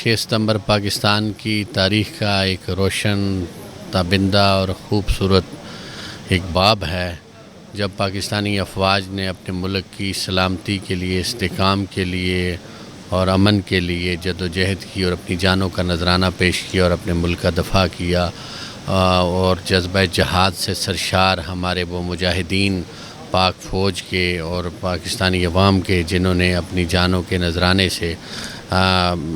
6 ستمبر پاکستان کی تاریخ کا ایک روشن تابندہ اور خوبصورت ایک باب ہے، جب پاکستانی افواج نے اپنے ملک کی سلامتی کے لیے، استحکام کے لیے اور امن کے لیے جدوجہد کی اور اپنی جانوں کا نذرانہ پیش کیا اور اپنے ملک کا دفاع کیا، اور جذبہ جہاد سے سرشار ہمارے وہ مجاہدین پاک فوج کے اور پاکستانی عوام کے، جنہوں نے اپنی جانوں کے نذرانے سے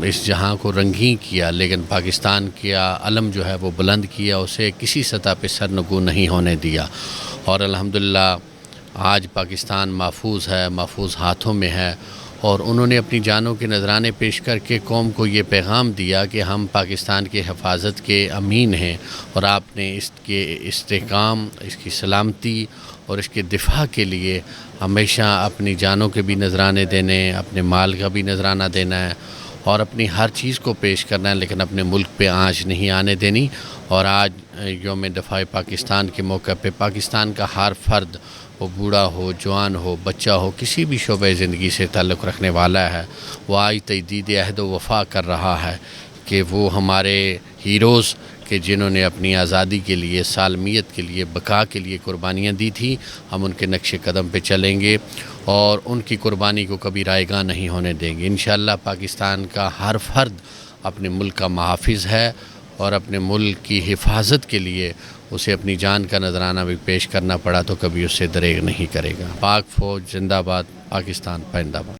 اس جہاں کو رنگین کیا، لیکن پاکستان کا علم جو ہے وہ بلند کیا، اسے کسی سطح پہ سرنگوں نہیں ہونے دیا، اور الحمدللہ آج پاکستان محفوظ ہے، محفوظ ہاتھوں میں ہے، اور انہوں نے اپنی جانوں کے نذرانے پیش کر کے قوم کو یہ پیغام دیا کہ ہم پاکستان کے حفاظت کے امین ہیں، اور آپ نے اس کے استحکام، اس کی سلامتی اور اس کے دفاع کے لیے ہمیشہ اپنی جانوں کے بھی نذرانے دینے، اپنے مال کا بھی نذرانہ دینا ہے، اور اپنی ہر چیز کو پیش کرنا ہے، لیکن اپنے ملک پہ آنچ نہیں آنے دینی۔ اور آج یوم دفاع پاکستان کے موقع پہ پاکستان کا ہر فرد، وہ بوڑھا ہو، جوان ہو، بچہ ہو، کسی بھی شعبہ زندگی سے تعلق رکھنے والا ہے، وہ آج تجدید عہد و وفا کر رہا ہے کہ وہ ہمارے ہیروز کہ جنہوں نے اپنی آزادی کے لیے، سالمیت کے لیے، بقا کے لیے قربانیاں دی تھی، ہم ان کے نقش قدم پہ چلیں گے اور ان کی قربانی کو کبھی رائیگاں نہیں ہونے دیں گے۔ انشاءاللہ پاکستان کا ہر فرد اپنے ملک کا محافظ ہے، اور اپنے ملک کی حفاظت کے لیے اسے اپنی جان کا نذرانہ بھی پیش کرنا پڑا تو کبھی اس سے دریغ نہیں کرے گا۔ پاک فوج زندہ باد، پاکستان پائندہ باد۔